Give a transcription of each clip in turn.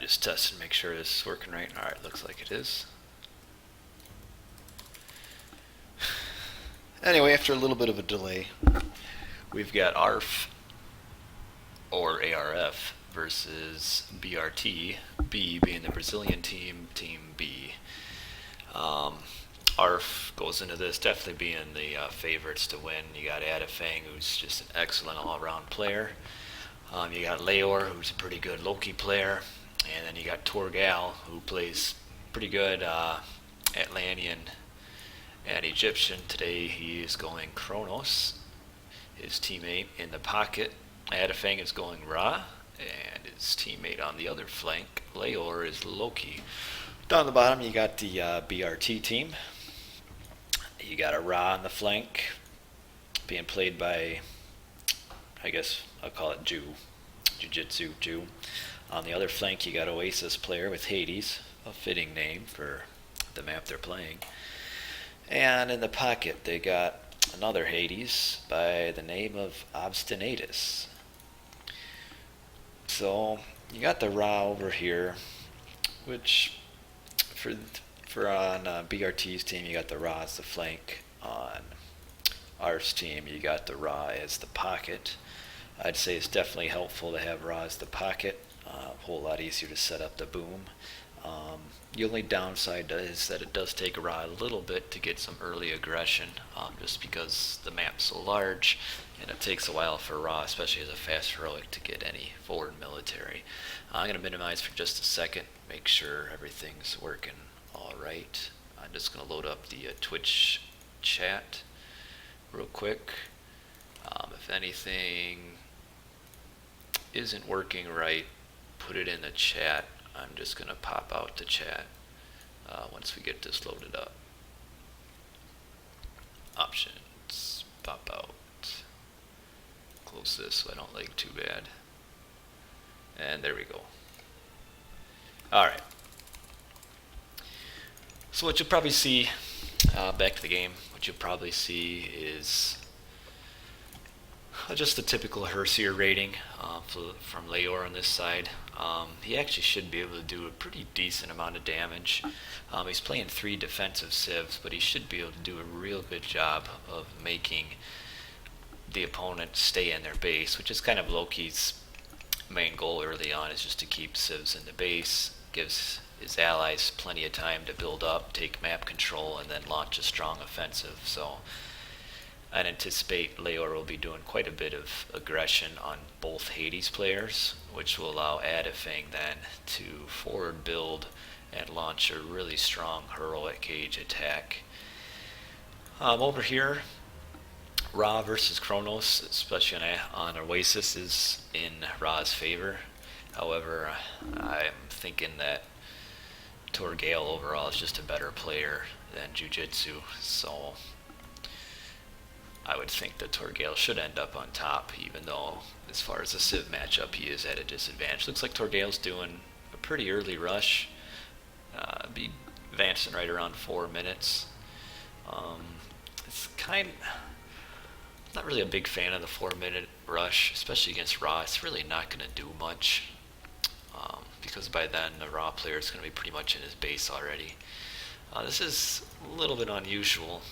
just test and make sure this is working right. Alright, looks like it is. Anyway, after a little bit of a delay, we've got ArF, or ArF, versus BrT, B being the Brazilian team, Team B. ArF goes into this definitely being the favorites to win. You got ArF, who's just an excellent all-around player. You got Leor, who's a pretty good Loki player. And then you got Torgal, who plays pretty good Atlantean and Egyptian. Today he is going Kronos. His teammate in the pocket, ArF, is going Ra. And his teammate on the other flank, Leor, is Loki. Down the bottom, you got the BrT team. You got a Ra on the flank, being played by, I guess I'll call it Jiu-Jitsu Jew. On the other flank, you got Oasis player with Hades, a fitting name for the map they're playing. And in the pocket, they got another Hades by the name of Obstinatus. So you got the Ra over here, which for on BrT's team, you got the Ra as the flank. On ArF's team, you got the Ra as the pocket. I'd say it's definitely helpful to have Ra as the pocket. A whole lot easier to set up the boom. The only downside is that it does take Ra a little bit to get some early aggression, just because the map's so large, and it takes a while for Ra, especially as a fast heroic, to get any forward military. I'm going to minimize for just a second, make sure everything's working all right. I'm just going to load up the Twitch chat real quick. If anything isn't working right, put it in the chat. I'm just going to pop out the chat once we get this loaded up. Options, pop out. Close this so I don't lag too bad. And there we go. Alright. So what you'll probably see, back to the game, what you'll probably see is just the typical Herseer rating from Leor on this side. He actually should be able to do a pretty decent amount of damage. He's playing 3 defensive civs, but he should be able to do a real good job of making the opponent stay in their base, which is kind of Loki's main goal early on, is just to keep civs in the base, gives his allies plenty of time to build up, take map control, and then launch a strong offensive. So I'd anticipate Leor will be doing quite a bit of aggression on both Hades players, which will allow ArF then to forward build and launch a really strong heroic cage attack. Over here, Ra versus Kronos, especially on Oasis, is in Ra's favor. However, I'm thinking that Torgal overall is just a better player than Jiu-Jitsu, so I would think that Torgal should end up on top, even though as far as the Civ matchup he is at a disadvantage. Looks like Torgal's doing a pretty early rush. Be advancing right around 4 minutes. It's not really a big fan of the 4-minute rush, especially against Ra. It's really not going to do much, because by then the Ra player is going to be pretty much in his base already. This is a little bit unusual,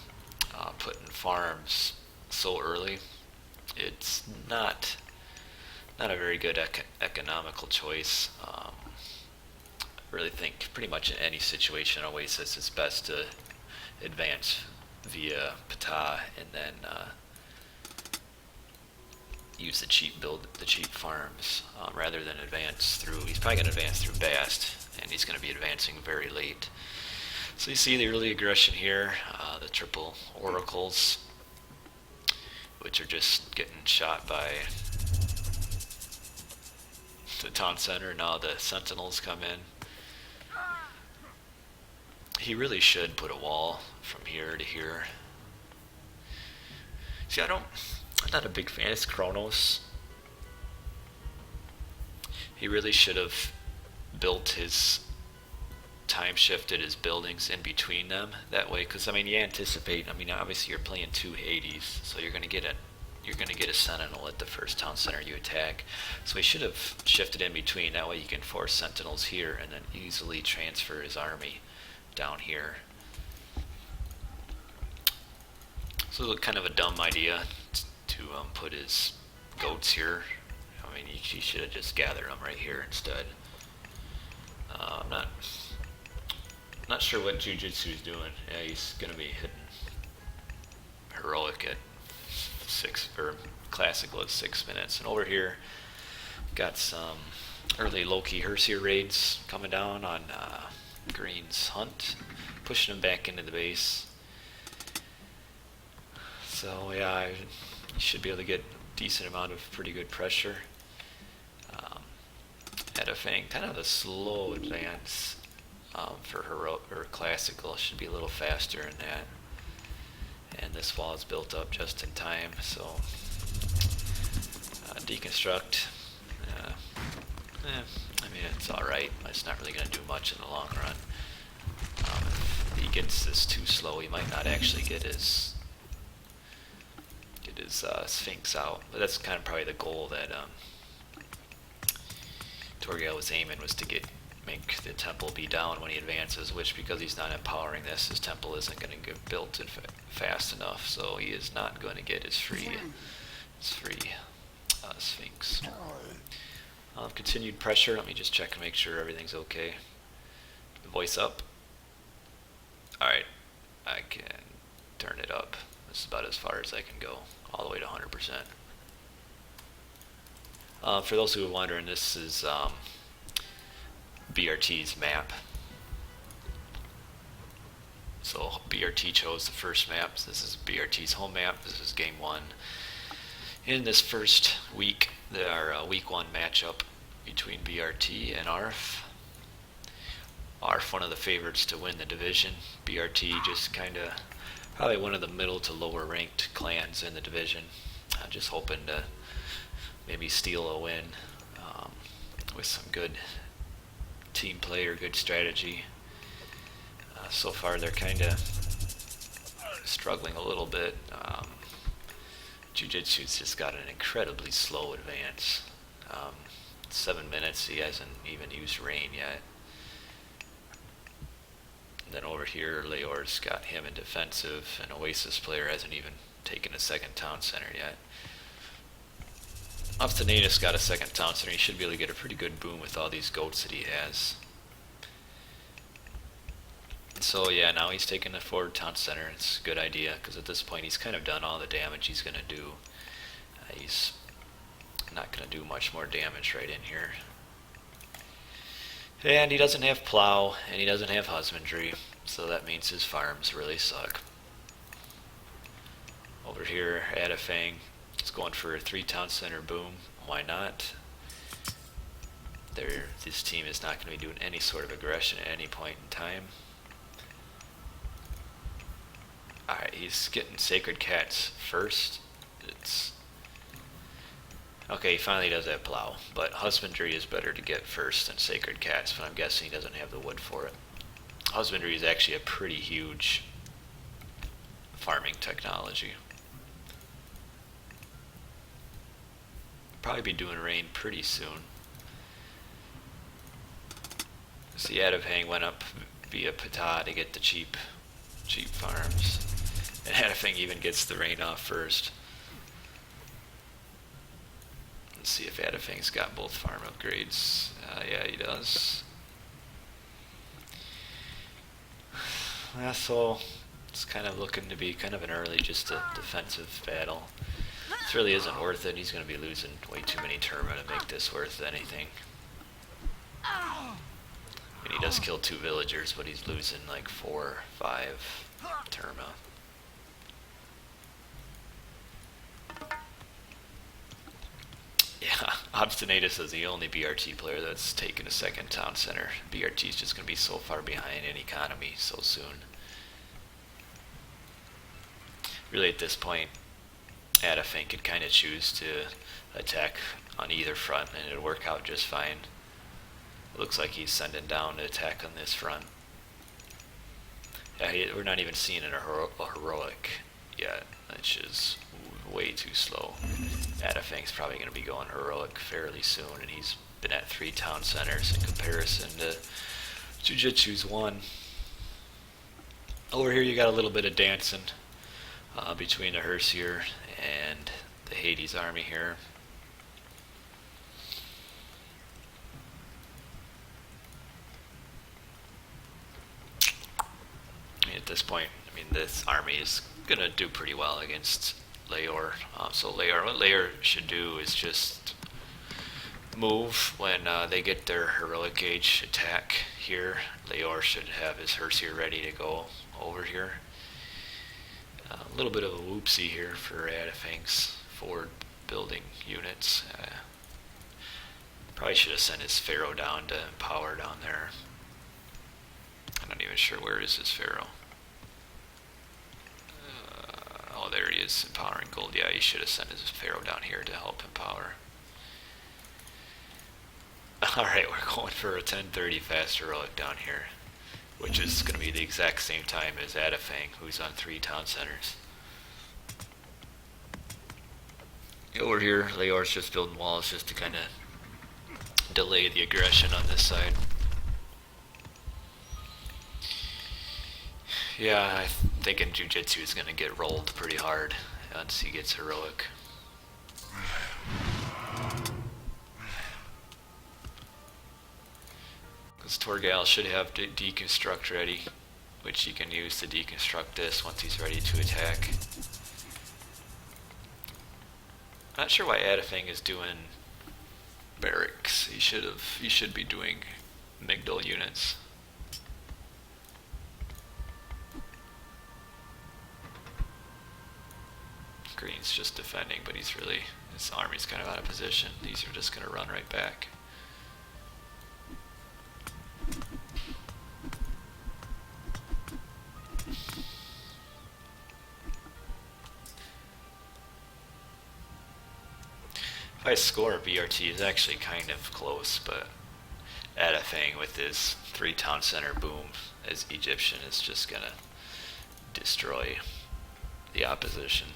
putting farms so early. It's not a very good economical choice. I really think pretty much in any situation in Oasis it's best to advance via Ptah and then use the cheap farms, rather than advance through. He's probably going to advance through Bast, and he's going to be advancing very late. So you see the early aggression here, the triple oracles, which are just getting shot by the town center. Now the sentinels come in. He really should put a wall from here to here. See, I'm not a big fan of Kronos. He really should have built his time-shifted his buildings in between them that way, because I mean you anticipate, I mean obviously you're playing 2 Hades, so you're going to get you're going to get a sentinel at the first town center you attack. So he should have shifted in between. That way you can force sentinels here and then easily transfer his army down here. So kind of a dumb idea to put his goats here. I mean, he should have just gathered them right here instead. I'm not sure what Jujutsu's doing. Yeah, he's going to be hitting heroic at 6, or classical at 6 minutes. And over here, got some early low-key Herseer raids coming down on Green's Hunt, pushing him back into the base. So yeah, you should be able to get a decent amount of pretty good pressure. Edifying, kind of a slow advance for heroic or classical. Should be a little faster in that. And this wall is built up just in time, so deconstruct. I mean, it's alright. It's not really going to do much in the long run. If he gets this too slow, he might not actually get his Sphinx out. But that's kind of probably the goal that Torgal was aiming, was to make the temple be down when he advances, which, because he's not empowering this, his temple isn't going to get built fast enough, so he is not going to get his free Sphinx. Continued pressure. Let me just check and make sure everything's okay. Voice up. Alright, I can turn it up. This is about as far as I can go, all the way to 100%. For those who are wondering, this is BrT's map. So BrT chose the first map. This is BrT's home map. This is game 1. In this first week, our week 1 matchup between BrT and ArF. ArF, one of the favorites to win the division. BrT just kind of probably one of the middle to lower ranked clans in the division. Just hoping to maybe steal a win with some good team play or good strategy. So far they're kind of struggling a little bit. Jujutsu's just got an incredibly slow advance. 7 minutes, he hasn't even used rain yet. And then over here, Leor's got him in defensive, and Oasis player hasn't even taken a second town center yet. Obstinatus got a second town center. He should be able to get a pretty good boom with all these goats that he has. So yeah, now he's taking the forward town center. It's a good idea, because at this point he's kind of done all the damage he's going to do. He's not going to do much more damage right in here. And he doesn't have plow, and he doesn't have husbandry, so that means his farms really suck. Over here, Adafang is going for a 3 town center boom. Why not? This team is not going to be doing any sort of aggression at any point in time. Alright, he's getting Sacred Cats first. Okay, he finally does have plow, but husbandry is better to get first than Sacred Cats, but I'm guessing he doesn't have the wood for it. Husbandry is actually a pretty huge farming technology. Probably be doing rain pretty soon. So the Adafang went up via Ptah to get the cheap farms. And Adafang even gets the rain off first. Let's see if Adafang's got both farm upgrades. Yeah, he does. So it's kind of looking to be kind of an early, just a defensive battle. This really isn't worth it. He's going to be losing way too many terma to make this worth anything. I mean, he does kill 2 villagers, but he's losing like 4 or 5 terma. Yeah, Obstinatus is the only BrT player that's taken a second town center. BrT's just going to be so far behind in economy so soon. Really, at this point, Adafang could kind of choose to attack on either front, and it'll work out just fine. It looks like he's sending down to attack on this front. Yeah, we're not even seeing a heroic yet, which is way too slow. Adafang's probably going to be going heroic fairly soon, and he's been at 3 town centers in comparison to Jujitsu's 1. Over here you got a little bit of dancing between the Hersier and the Hades army here. At this point, I mean, this army is going to do pretty well against Leor. So what Leor should do is just move when they get their heroic gauge attack here. Leor should have his Hersier ready to go over here. A little bit of a whoopsie here for Adafang's forward building units. Probably should have sent his Pharaoh down to empower down there. I'm not even sure where is his Pharaoh. Oh, there he is, empowering gold. Yeah, he should have sent his Pharaoh down here to help empower. Alright, we're going for a 1030 fast heroic down here, which is going to be the exact same time as Adafang, who's on 3 town centers. Over here, Leor's just building walls just to kind of delay the aggression on this side. Yeah, I'm thinking Jujitsu is going to get rolled pretty hard once he gets heroic. Because Torgal should have deconstruct ready, which he can use to deconstruct this once he's ready to attack. Not sure why Adafang is doing barracks. He should be doing Migdal units. Green's just defending, but his army's kind of out of position. These are just going to run right back. If I score, BrT is actually kind of close, but Adafang with his 3 town center boom as Egyptian is just going to destroy the opposition.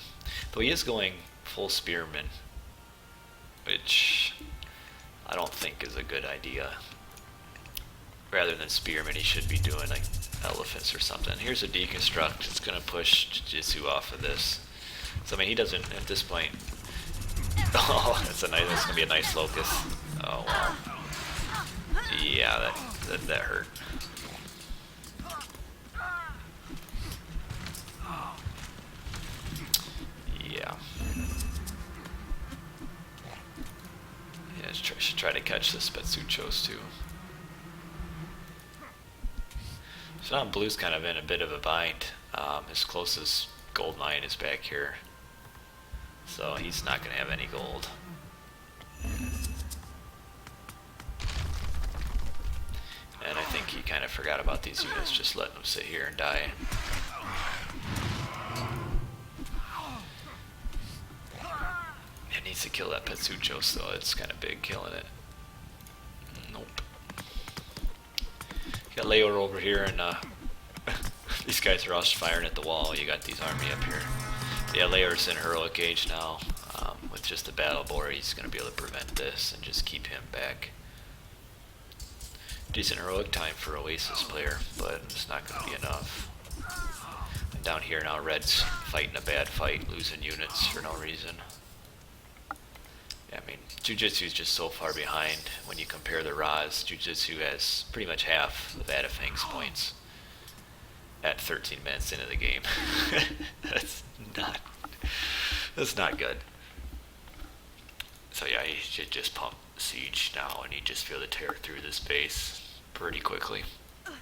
Though he is going full spearman, which I don't think is a good idea. Rather than spearmen, he should be doing like elephants or something. Here's a deconstruct. It's going to push Jujitsu off of this. So I mean, he doesn't at this point. Oh, that's going to be a nice locust. Oh wow. Yeah, that hurt. Yeah. Yeah, should try to catch the Spetsuchos too. So now Blue's kind of in a bit of a bind. His closest gold mine is back here, so he's not going to have any gold. And I think he kind of forgot about these units, just letting them sit here and die. It needs to kill that Petsuchos though, it's kind of big killing it. Nope. You got Leor over here, and these guys are all firing at the wall. You got these army up here. Yeah, Leor's in heroic age now. With just a battle boar, he's going to be able to prevent this and just keep him back. Decent heroic time for Oasis player, but it's not going to be enough. And down here now, Red's fighting a bad fight, losing units for no reason. Yeah, I mean, Jujitsu's just so far behind. When you compare the Raz, Jujitsu has pretty much half of Adafang's points at 13 minutes into the game. That's not good. So yeah, he should just pump siege now, and he just feel the tear through this base pretty quickly. In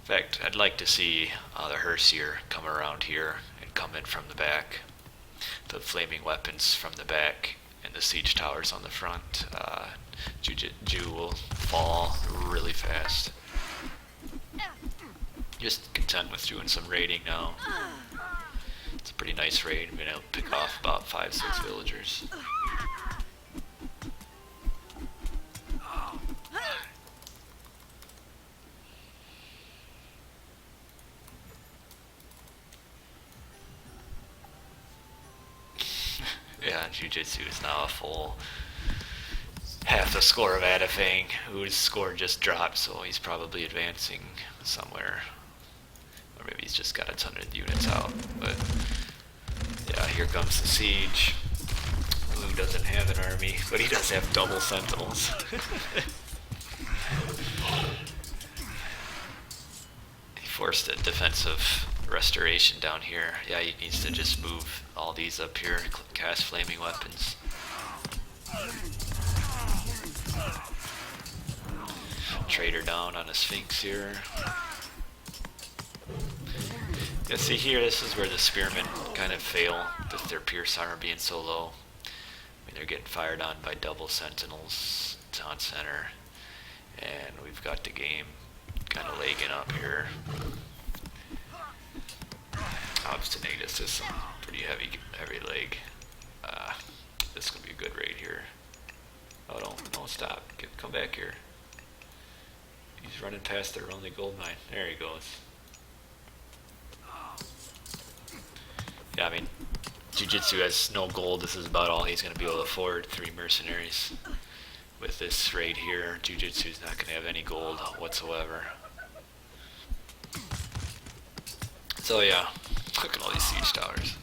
fact, I'd like to see the Hersier come around here and come in from the back. The flaming weapons from the back and the siege towers on the front. Ju will fall really fast. Just content with doing some raiding now. It's a pretty nice raid. I'm going to pick off about 5-6 villagers. yeah, Jujitsu is now a full half the score of ArF, whose score just dropped, so he's probably advancing somewhere. Or maybe he's just got a ton of units out. But yeah, here comes the siege. Blue doesn't have an army, but he does have double sentinels. He forced a defensive restoration down here. Yeah, he needs to just move all these up here, cast flaming weapons. Trader down on a Sphinx here. Yeah, see here, this is where the spearmen kind of fail with their pierce armor being so low. I mean, they're getting fired on by double sentinels, town center, and we've got the game kind of lagging up here. Obstinatus is some pretty heavy leg. This could be a good raid here. Oh, don't stop. Come back here. He's running past their only gold mine. There he goes. Yeah, I mean, Jujitsu has no gold. This is about all he's going to be able to afford. 3 mercenaries. With this raid here, Jujitsu's not going to have any gold whatsoever. So yeah, look at all these siege towers.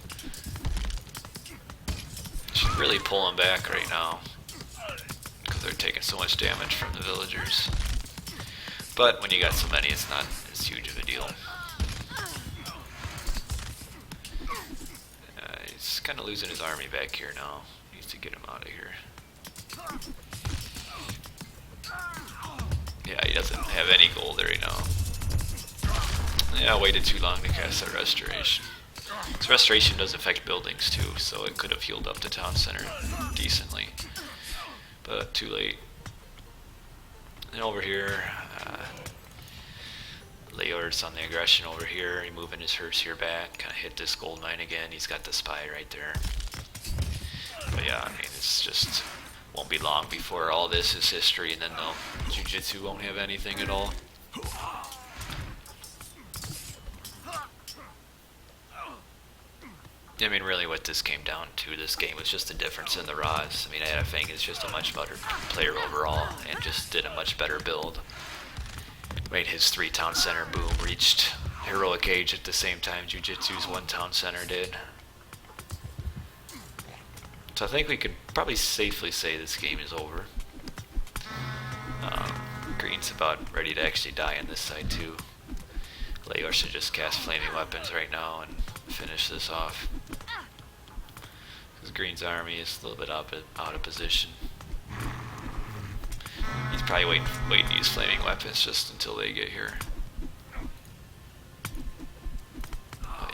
Should really pull them back right now, because they're taking so much damage from the villagers. But when you got so many, it's not as huge of a deal. He's kind of losing his army back here now. He needs to get him out of here. Yeah, he doesn't have any gold right now. Yeah, I waited too long to cast that restoration. This restoration does affect buildings too, so it could have healed up the town center decently. But too late. And over here, Leor's on the aggression over here. He's moving his hearse here back. Kind of hit this gold mine again. He's got the spy right there. But yeah, I mean, it's just won't be long before all this is history, and then Jujitsu won't have anything at all. I mean, really what this came down to, this game, was just the difference in the raws. I mean, ArF is just a much better player overall, and just did a much better build. Made his 3 town center boom, reached heroic age at the same time Jujitsu's 1 town center did. So I think we could probably safely say this game is over. Green's about ready to actually die on this side too. Leor should just cast flaming weapons right now and finish this off. Because Green's army is a little bit out of position. He's probably waiting to use flaming weapons just until they get here.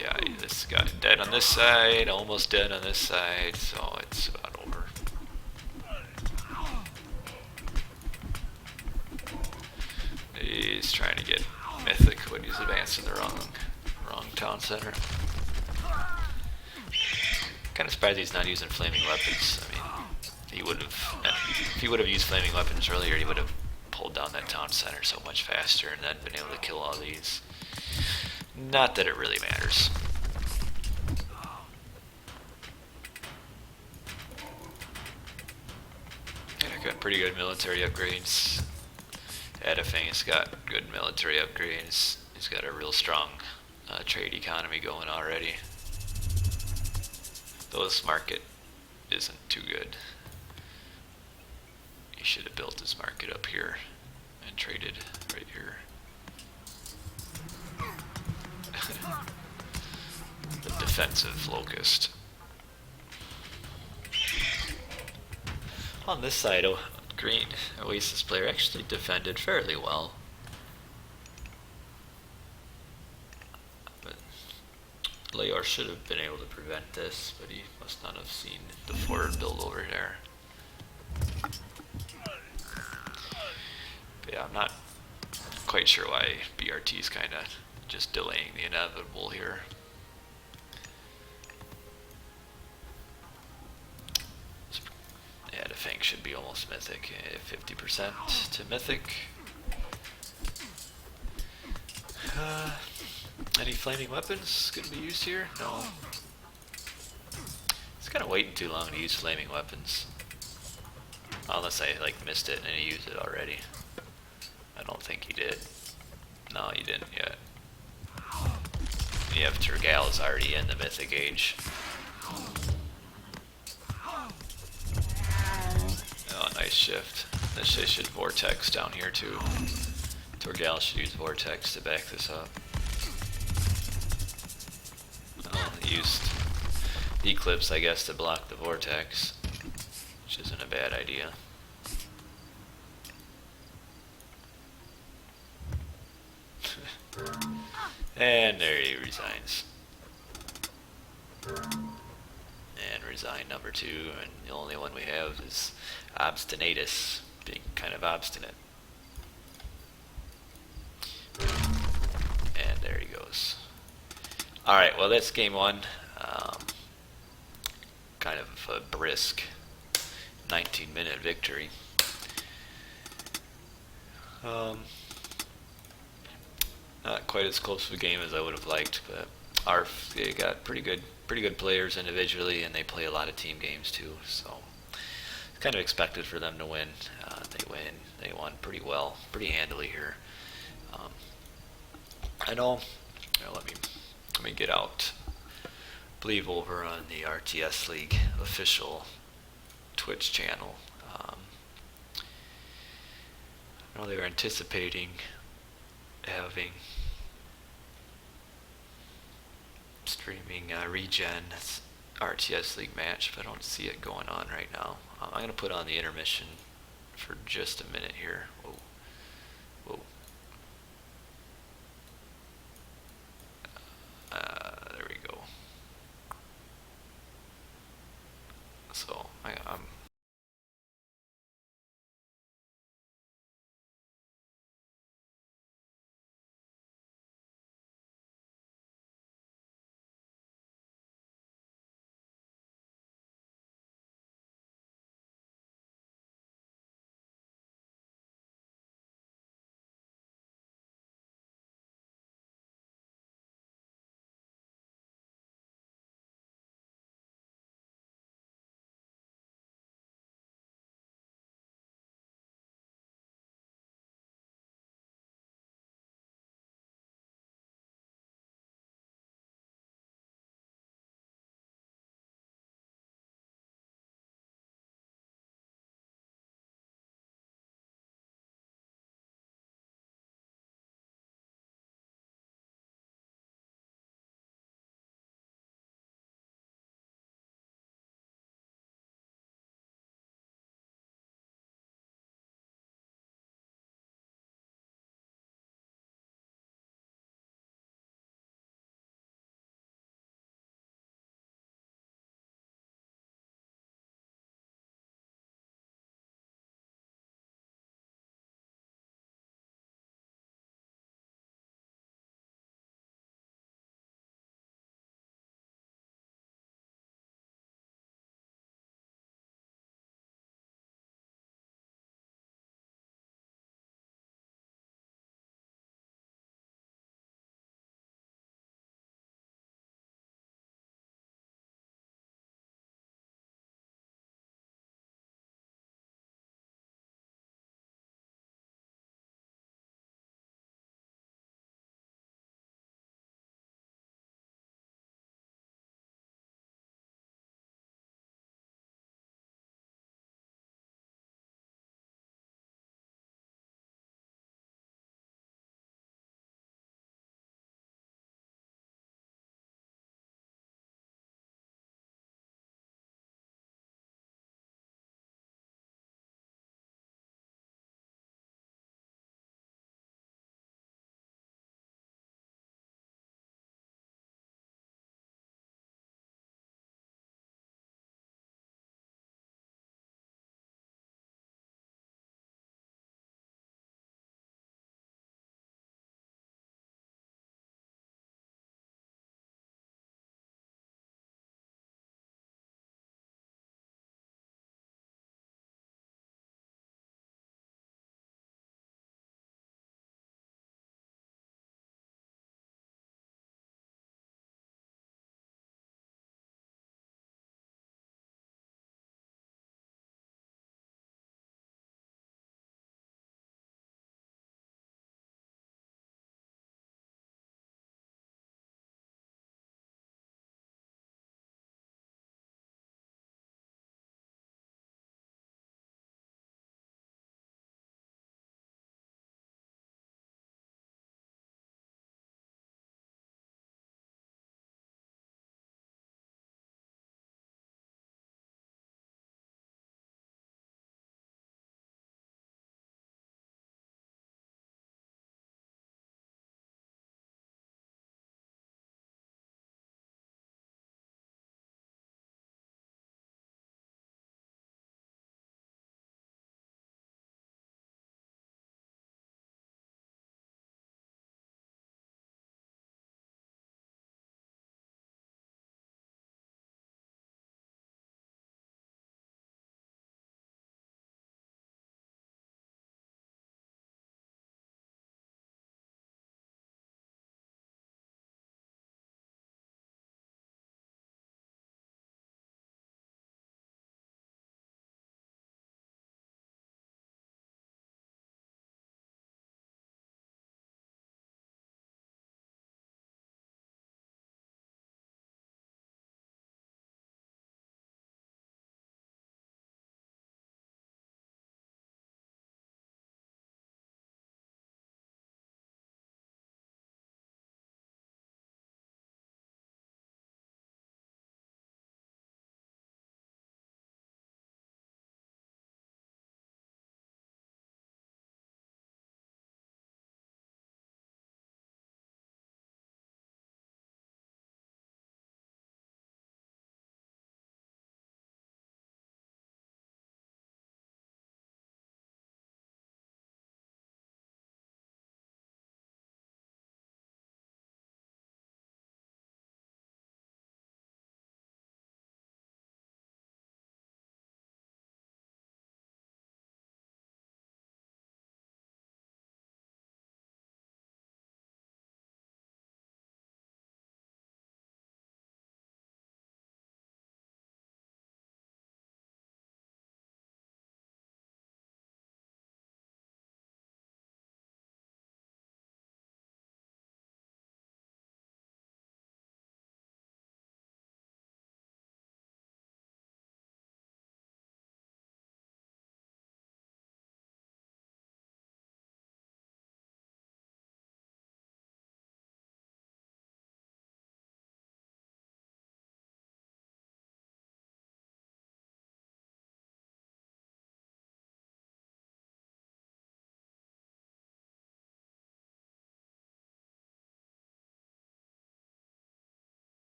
Yeah, this guy dead on this side, almost dead on this side, so it's about over. He's trying to get mythic when he's advancing the wrong town center. Kind of surprised he's not using flaming weapons. I mean, he would have, if he would have used flaming weapons earlier, he would have pulled down that town center so much faster and then been able to kill all these. Not that it really matters. Yeah, got pretty good military upgrades. ArF has got good military upgrades. He's got a real strong trade economy going already. Though this market isn't too good. He should have built his market up here and traded right here. The defensive locust. On this side, Green Oasis player actually defended fairly well. But Leor should have been able to prevent this, but he must not have seen the forward build over there. But yeah, I'm not quite sure why BrT is kind of just delaying the inevitable here. Yeah, the Fang should be almost mythic. 50% to mythic. Any flaming weapons going to be used here? No. He's kind of waiting too long to use flaming weapons. Unless I like missed it and he used it already. I don't think he did. No, he didn't yet. Yeah, Turgal is already in the Mythic Age. Oh, nice shift. This should Vortex down here too. Turgal should use Vortex to back this up. Oh, he used Eclipse, I guess, to block the Vortex, which isn't a bad idea. And there he resigns. And resign number 2, and the only one we have is Obstinatus, being kind of obstinate. And there he goes. Alright, well that's game 1. Kind of a brisk 19-minute victory. Not quite as close of a game as I would have liked, but ArF, they got pretty good players individually, and they play a lot of team games too. So it's kind of expected for them to win. They won pretty well, pretty handily here. I know. Let me get out. I believe over on the RTS League official Twitch channel. I know they were anticipating having streaming regen RTS League match, but I don't see it going on right now. I'm going to put on the intermission for just a minute here. Whoa. Whoa. There we go. So I'm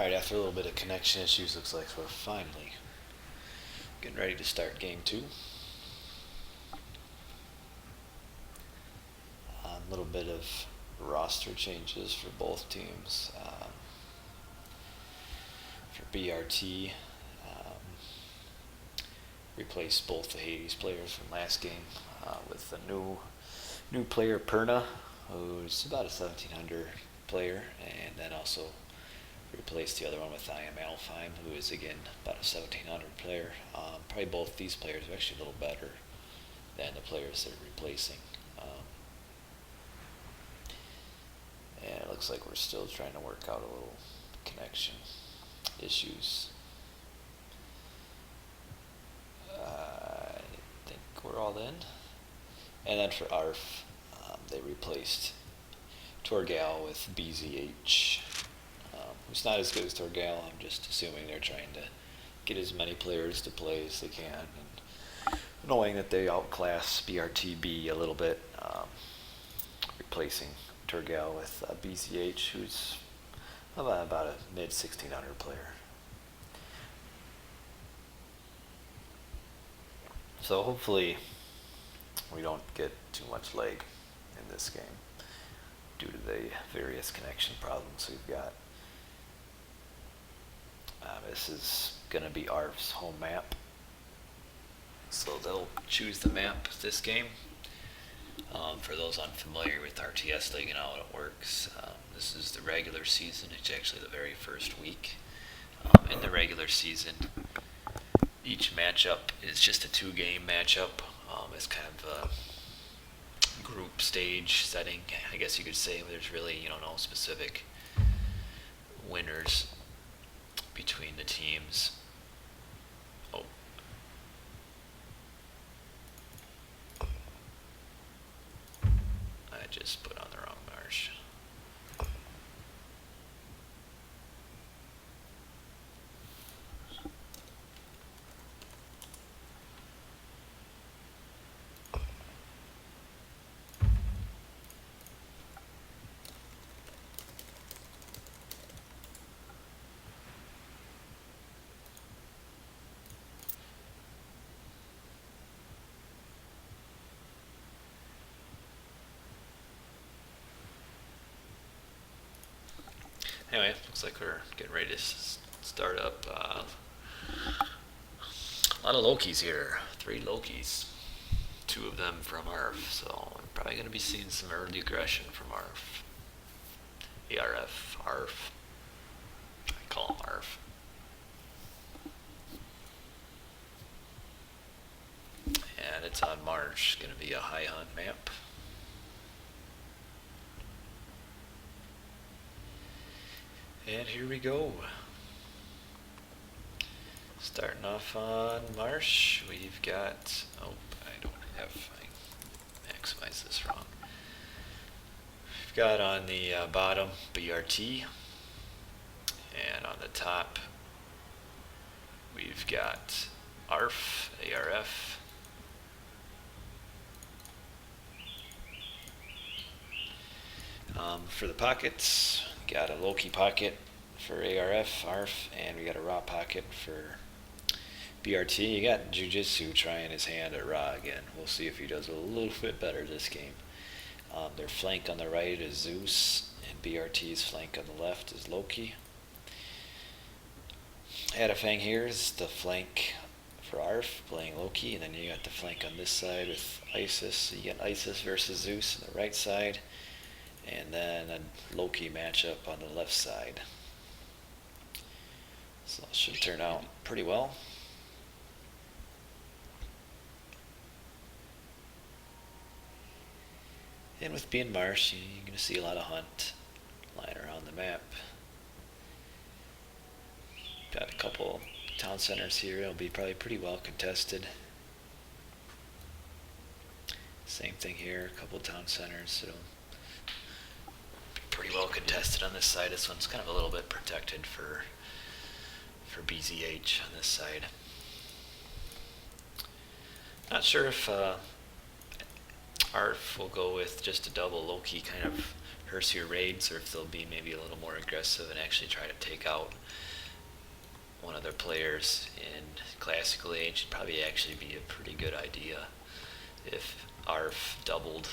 Alright, after a little bit of connection issues, looks like we're finally getting ready to start game 2. A little bit of roster changes for both teams. For BrT, replaced both the Hades players from last game with a new player, Perna, who's about a 1700 player, and then also replaced the other one with I Am Alfheim, who is again about a 1700 player. Probably both these players are actually a little better than the players they're replacing. And it looks like we're still trying to work out a little connection issues. I think we're all in. And then for ArF, they replaced Torgal with BZH, who's not as good as Torgal. I'm just assuming they're trying to get as many players to play as they can, and knowing that they outclass BrTB a little bit, replacing Torgal with BZH, who's about a mid 1600 player. So hopefully we don't get too much lag in this game due to the various connection problems we've got. This is going to be ArF's home map, so they'll choose the map this game. For those unfamiliar with RTS League and how it works, this is the regular season. It's actually the very first week. In the regular season, each matchup is just a 2-game matchup. It's kind of a group stage setting, I guess you could say. There's really, no specific winners between the teams. Oh. I just put on the wrong Marsh. Anyway, looks like we're getting ready to start up. A lot of Lokis here. 3 Lokis. 2 of them from ArF, so we're probably going to be seeing some early aggression from ArF. ArF. I call him ArF. And it's on Marsh. Going to be a high hunt map. And here we go. Starting off on Marsh, we've got, I maximized this wrong. We've got on the bottom BrT, and on the top we've got ArF, ArF. For the pockets, got a Loki pocket for ArF, and we got a Ra pocket for BrT. You got Jujitsu trying his hand at Ra again. We'll see if he does a little bit better this game. Their flank on the right is Zeus, and BrT's flank on the left is Loki. Adafang here is the flank for ArF, playing Loki, and then you got the flank on this side with Isis. So you get Isis versus Zeus on the right side, and then a Loki matchup on the left side. So it should turn out pretty well. And with being Marsh, you're going to see a lot of hunt lying around the map. Got a couple town centers here. It'll be probably pretty well contested. Same thing here, a couple town centers. It'll be pretty well contested on this side. This one's kind of a little bit protected for BZH on this side. Not sure if ArF will go with just a double low-key kind of Hersier raids, or if they'll be maybe a little more aggressive and actually try to take out one of their players in Classical Age. It'd probably actually be a pretty good idea if ArF doubled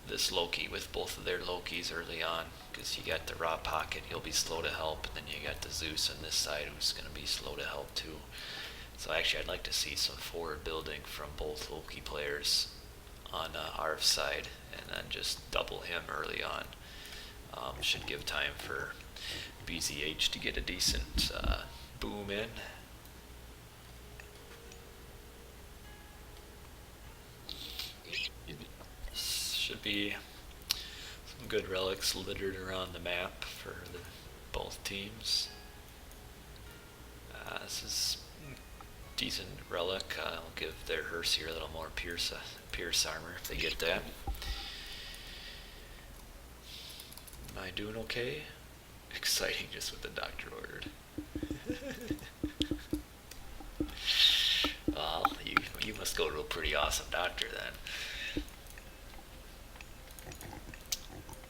this Loki with both of their Lokis early on, because you got the Raw Pocket, he'll be slow to help, and then you got the Zeus on this side who's going to be slow to help too. So actually I'd like to see some forward building from both Loki players on ArF's side, and then just double him early on. Should give time for BZH to get a decent boom in. Should be some good relics littered around the map for both teams. This is decent relic. I'll give their Hersier a little more pierce armor if they get that. Am I doing okay? Exciting just what the doctor ordered. Well, you must go to a pretty awesome doctor then.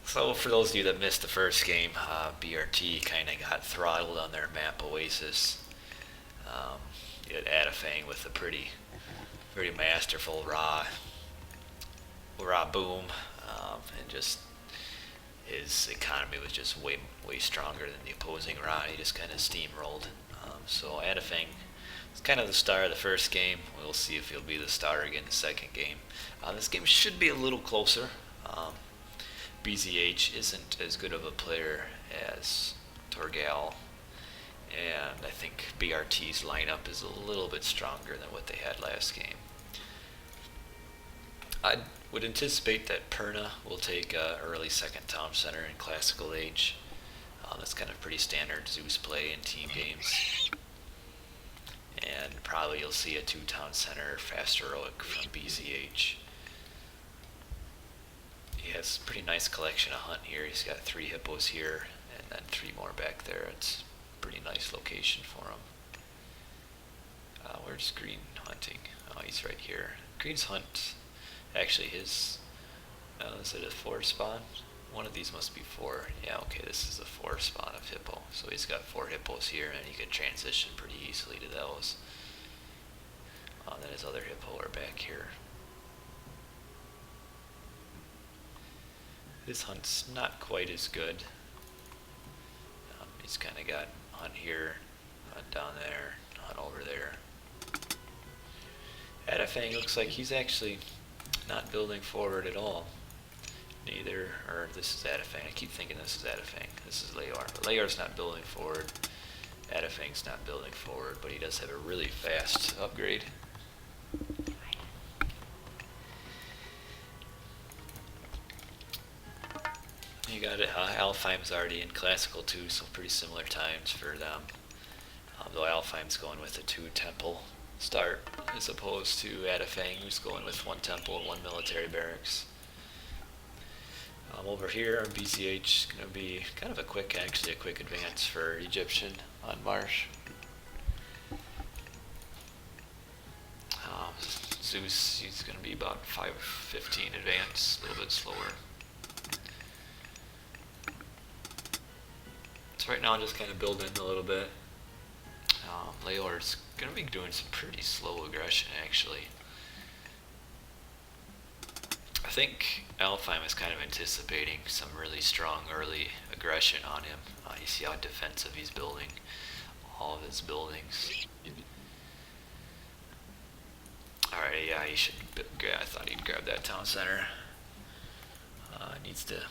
So for those of you that missed the first game, BrT kind of got throttled on their map Oasis. You had ArF with a pretty masterful raw boom, and just his economy was just way stronger than the opposing raw. He just kind of steamrolled. So ArF is kind of the star of the first game. We'll see if he'll be the star again in the second game. This game should be a little closer. BZH isn't as good of a player as Torgal, and I think BRT's lineup is a little bit stronger than what they had last game. I would anticipate that Perna will take early second town center in Classical Age. That's kind of pretty standard Zeus play in team games. And probably you'll see a 2 town center fast heroic from BZH. He has a pretty nice collection of hunt here. He's got 3 hippos here and then 3 more back there. It's a pretty nice location for him. Where's Green hunting? Oh, he's right here. Green's hunt, actually his, is it a 4 spawn? One of these must be 4. Yeah, okay, this is a 4 spawn of hippo. So he's got 4 hippos here, and he can transition pretty easily to those. Then his other hippo are back here. His hunt's not quite as good. He's kind of got hunt here, hunt down there, hunt over there. ArF looks like he's actually not building forward at all. Neither, or this is ArF. I keep thinking this is ArF. This is Leor. But Leor's not building forward. ArF's not building forward, but he does have a really fast upgrade. You got it. Alfheim's already in Classical too, so pretty similar times for them. Though Alfheim's going with a 2 temple start as opposed to ArF, who's going with 1 temple and 1 military barracks. Over here on BZH is going to be kind of a quick advance for Egyptian on Marsh. Zeus, he's going to be about 5:15 advance, a little bit slower. So right now I'm just kind of building a little bit. Leor's going to be doing some pretty slow aggression actually. I think Alfheim is kind of anticipating some really strong early aggression on him. You see how defensive he's building all of his buildings. Alright, yeah, he should. I thought he'd grab that town center. Needs to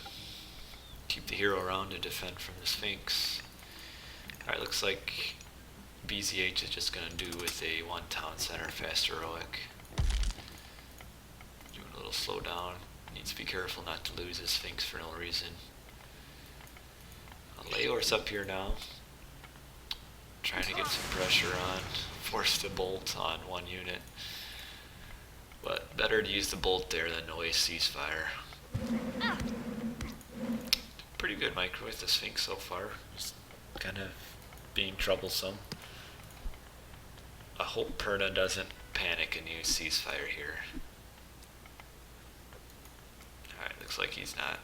keep the hero around to defend from the Sphinx. Alright, looks like BZH is just going to do with a 1 town center fast heroic. Doing a little slow down. Needs to be careful not to lose his Sphinx for no reason. Leor's up here now. Trying to get some pressure on. Forced to bolt on 1 unit. But better to use the bolt there than no ceasefire. Pretty good micro with the Sphinx so far. Just kind of being troublesome. I hope Perna doesn't panic and use ceasefire here. Looks like he's not.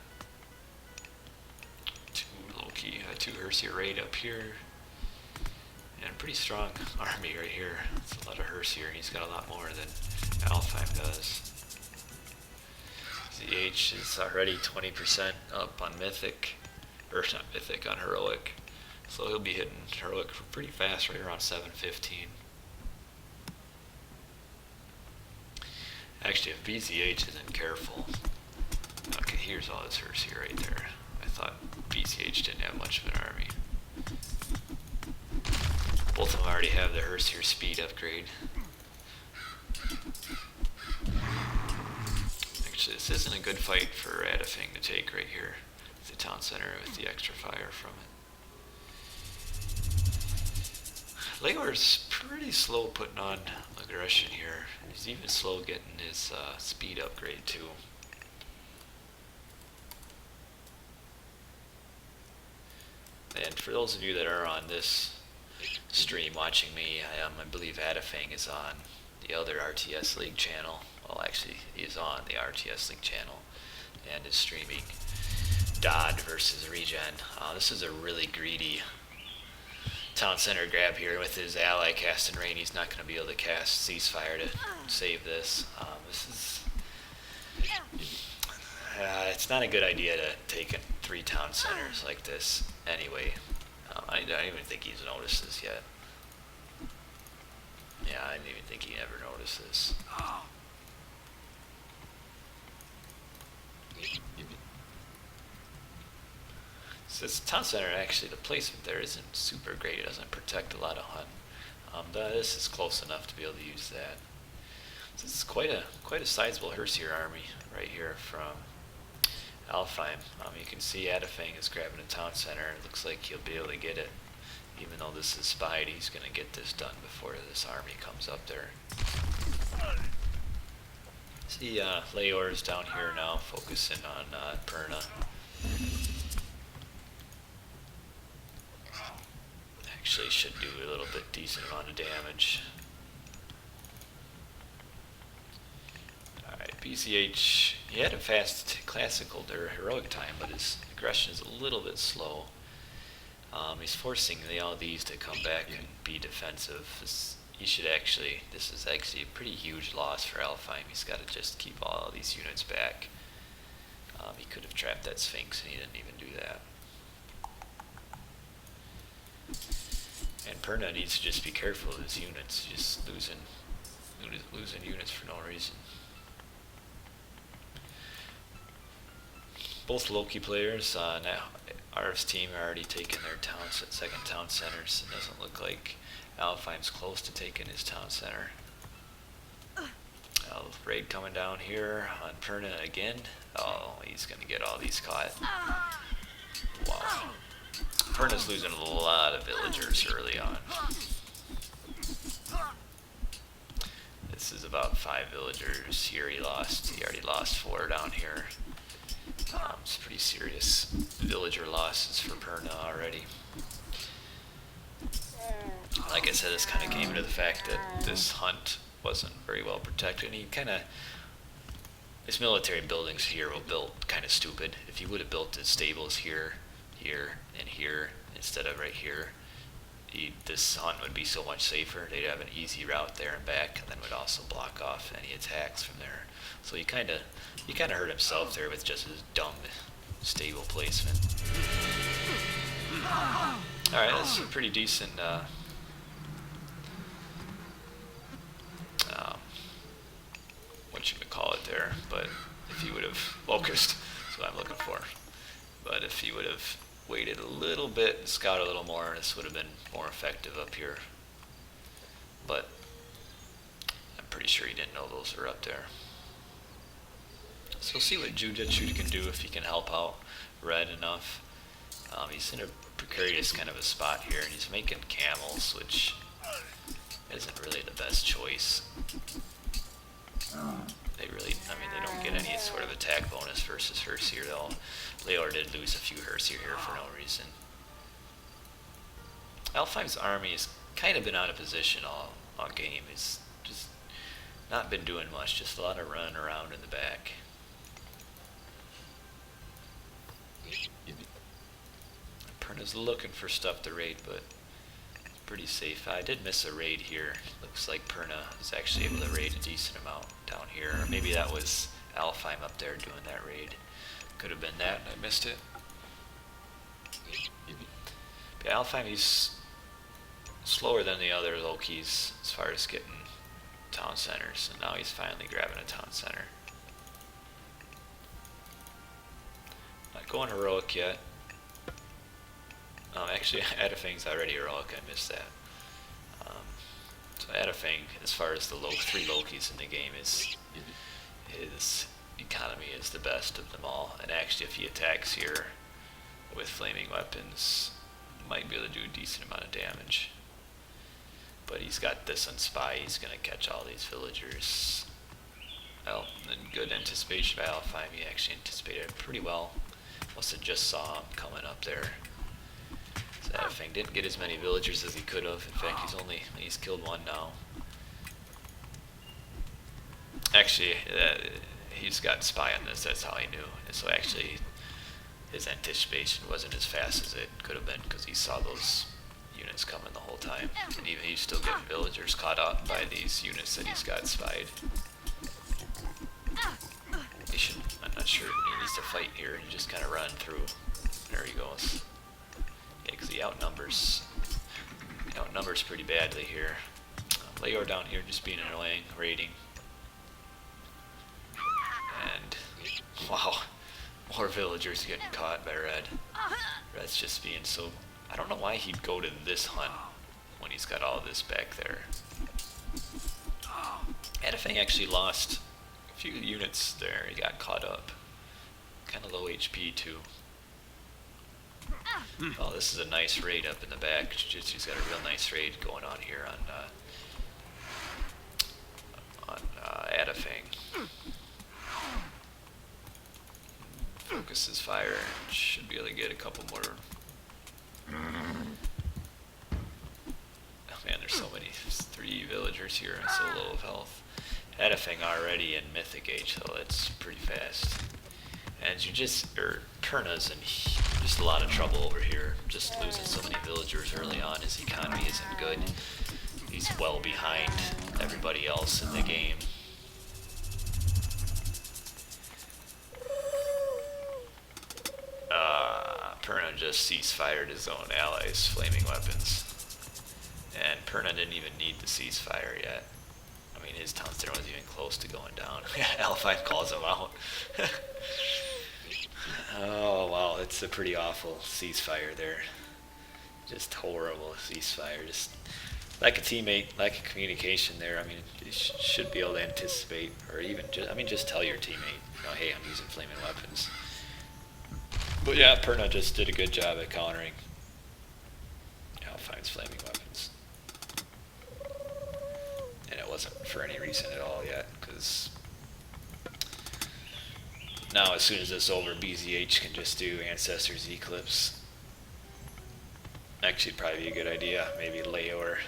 Two Loki, two Hersier raid up here. And pretty strong army right here. It's a lot of Hersier, and he's got a lot more than ArF does. ZH is already 20% up on Mythic, or not Mythic, on Heroic. So he'll be hitting Heroic pretty fast, right around 715. Actually, if BZH isn't careful, okay, here's all this Hersier right there. I thought BZH didn't have much of an army. Both of them already have the Hersier speed upgrade. Actually, this isn't a good fight for Adafing to take right here. The town center with the extra fire from it. Leor's pretty slow putting on aggression here. He's even slow getting his speed upgrade too. And for those of you that are on this stream watching me, I believe Adafing is on the other RTS League channel. Well, actually, he is on the RTS League channel and is streaming Dodd versus Regen. This is a really greedy town center grab here with his ally casting rain. He's not going to be able to cast ceasefire to save this. It's not a good idea to take 3 town centers like this anyway. I don't even think he's noticed this yet. Yeah, I didn't even think he ever noticed this. So this town center, actually, the placement there isn't super great. It doesn't protect a lot of hunt. This is close enough to be able to use that. So this is quite a sizable Hersier army right here from Alfheim. You can see Adafing is grabbing a town center. It looks like he'll be able to get it. Even though this is spied, he's going to get this done before this army comes up there. See, Leor is down here now, focusing on Perna. Actually should do a little bit decent amount of damage. Alright, BCH, he had a fast classical or heroic time, but his aggression is a little bit slow. He's forcing all these to come back and be defensive. This is actually a pretty huge loss for Alfheim. He's got to just keep all these units back. He could have trapped that Sphinx and he didn't even do that. And Perna needs to just be careful of his units, just losing units for no reason. Both Loki players, now ArF's team are already taking their second town centers. It doesn't look like Alfheim's close to taking his town center. Raid coming down here on Perna again. Oh, he's going to get all these caught. Wow. Perna's losing a lot of villagers early on. This is about 5 villagers here he lost. He already lost 4 down here. It's pretty serious villager losses for Perna already. Like I said, this kind of came to the fact that this hunt wasn't very well protected. And his military buildings here were built kind of stupid. If he would have built his stables here, here, and here instead of right here, this hunt would be so much safer. They'd have an easy route there and back, and then would also block off any attacks from there. So he kind of hurt himself there with just his dumb stable placement. All right, that's a pretty decent. What you could call it there, but if he would have focused, that's what I'm looking for. But if he would have waited a little bit and scouted a little more, this would have been more effective up here. But I'm pretty sure he didn't know those were up there. So we'll see what Jujutsu can do if he can help out Red enough. He's in a precarious kind of a spot here, and he's making camels, which isn't really the best choice. They don't get any sort of attack bonus versus Hersier at all. Leor did lose a few Hersier here for no reason. Alfheim's army has kind of been out of position all game. He's just not been doing much, just a lot of running around in the back. Perna's looking for stuff to raid, but it's pretty safe. I did miss a raid here. Looks like Perna was actually able to raid a decent amount down here. Or maybe that was Alfheim up there doing that raid. Could have been that, and I missed it. But Alfheim, he's slower than the other Lokis as far as getting town centers, and now he's finally grabbing a town center. Not going heroic yet. Actually, Adafang's already heroic. I missed that. So Adafang, as far as the three Lokis in the game, his economy is the best of them all. And actually, if he attacks here with flaming weapons, might be able to do a decent amount of damage. But he's got this on spy. He's going to catch all these villagers. Well, then good anticipation by Alfheim. He actually anticipated it pretty well. Must have just saw him coming up there. So Adafang didn't get as many villagers as he could have. In fact, he's killed one now. Actually, he's got spy on this. That's how he knew. And so actually, his anticipation wasn't as fast as it could have been because he saw those units coming the whole time, and even he's still getting villagers caught up by these units that he's got spied. I'm not sure he needs to fight here and just kind of run through. There he goes. Yeah, because he outnumbers pretty badly here. Leor down here just being annoying, raiding. And wow, more villagers getting caught by Red. Red's just being so... I don't know why he'd go to this hunt when he's got all this back there. Adafang actually lost a few units there. He got caught up. Kind of low HP too. Oh, this is a nice raid up in the back. Jujutsu's got a real nice raid going on here on Adafang. Focuses fire. Should be able to get a couple more. Oh man, there's so many. There's 3 villagers here and so low of health. Adafang already in Mythic Age, so it's pretty fast. And Perna's in just a lot of trouble over here. Just losing so many villagers early on. His economy isn't good. He's well behind everybody else in the game. Perna just ceasefired his own allies' flaming weapons. And Perna didn't even need the ceasefire yet. I mean, his town center wasn't even close to going down. Alfheim calls him out. Oh, wow, that's a pretty awful ceasefire there. Just horrible ceasefire. Just like a teammate, like a communication there. I mean, you should be able to anticipate, or even just tell your teammate, hey, I'm using flaming weapons. But yeah, Perna just did a good job at countering Alfheim's flaming weapons. And it wasn't for any reason at all yet, because now as soon as this is over, BZH can just do Ancestor's Eclipse. Actually, it'd probably be a good idea. Maybe Leor,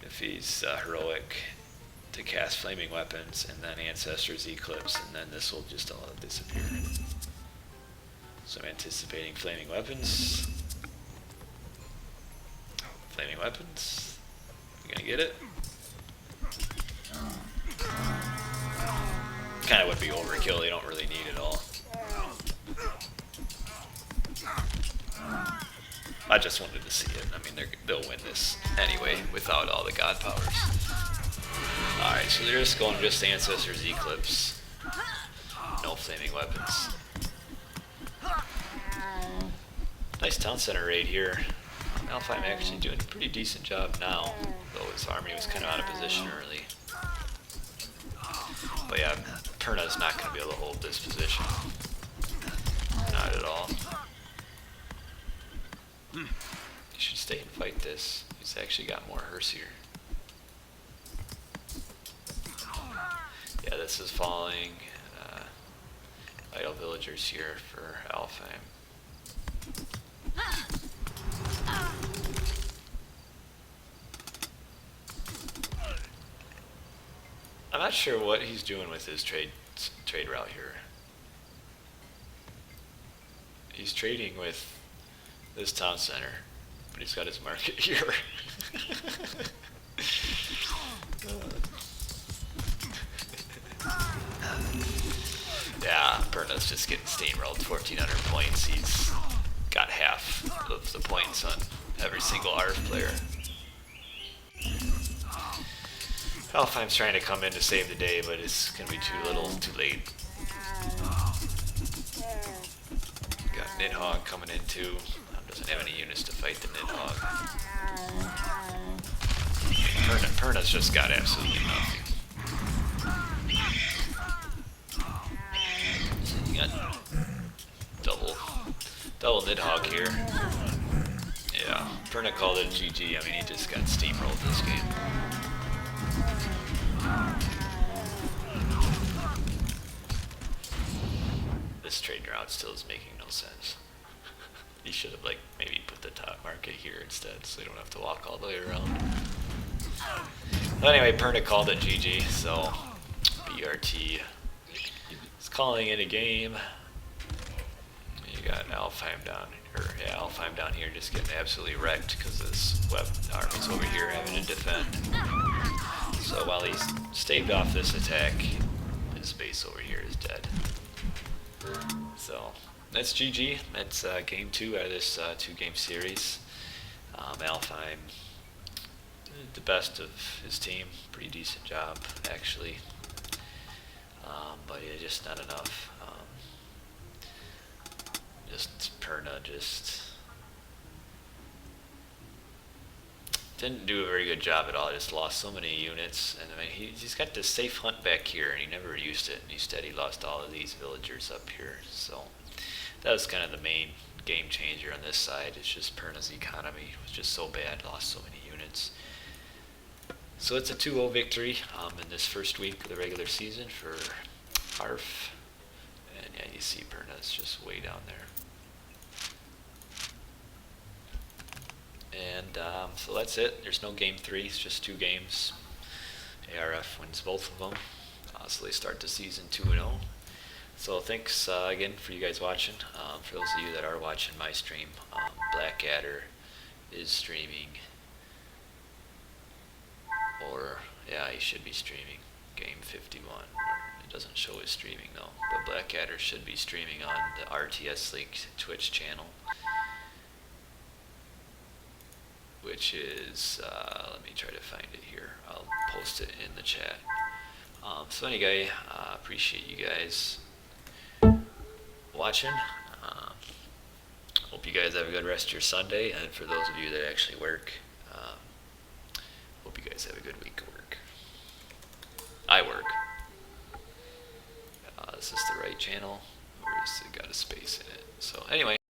if he's heroic, to cast flaming weapons, and then Ancestor's Eclipse, and then this will just all disappear. So I'm anticipating flaming weapons. Flaming weapons. You gonna get it? Kind of would be overkill. They don't really need it all. I just wanted to see it. I mean, they'll win this anyway without all the god powers. Alright, so they're just going just Ancestor's Eclipse. No flaming weapons. Nice town center raid here. Alfheim actually doing a pretty decent job now, though his army was kind of out of position early. But yeah, Perna's not going to be able to hold this position. Not at all. He should stay and fight this. He's actually got more hearse here. Yeah, this is falling. Idle villagers here for Alfheim. I'm not sure what he's doing with his trade route here. He's trading with this town center, but he's got his market here. Yeah, Perna's just getting steamrolled. 1,400 points. He's got half of the points on every single ArF player. Alfheim's trying to come in to save the day, but it's going to be too little, too late. Got Nidhogg coming in too. Doesn't have any units to fight the Nidhogg. Perna's just got absolutely nothing. So you got double Nidhogg here. Yeah, Perna called it GG. I mean, he just got steamrolled this game. This trade route still is making no sense. He should have like maybe put the top market here instead, so they don't have to walk all the way around. But anyway, Perna called it GG, so BrT is calling it a game. You got Alfheim down here just getting absolutely wrecked because this web army's over here having to defend. So while he's staved off this attack, his base over here is dead. So that's GG. That's game 2 out of this 2-game series. Alfheim, the best of his team. Pretty decent job, actually. But yeah, just not enough. Just Perna just didn't do a very good job at all. Just lost so many units, and I mean he's got this safe hunt back here, and he never used it. And instead, he lost all of these villagers up here. So that was kind of the main game changer on this side. It's just Perna's economy was just so bad, lost so many units. So it's a 2-0 victory in this first week of the regular season for ArF. And yeah, you see Perna's just way down there. And so that's it. There's no game 3. It's just 2 games. ArF wins both of them. So they start the season 2-0. So thanks again for you guys watching. For those of you that are watching my stream, Blackadder is streaming. Or, yeah, he should be streaming game 51. It doesn't show his streaming though. But Blackadder should be streaming on the RTS League Twitch channel, which is, let me try to find it here. I'll post it in the chat. So anyway, appreciate you guys watching. Hope you guys have a good rest of your Sunday, and for those of you that actually work, hope you guys have a good week of work. I work. Is this the right channel, or has it got a space in it? So anyway.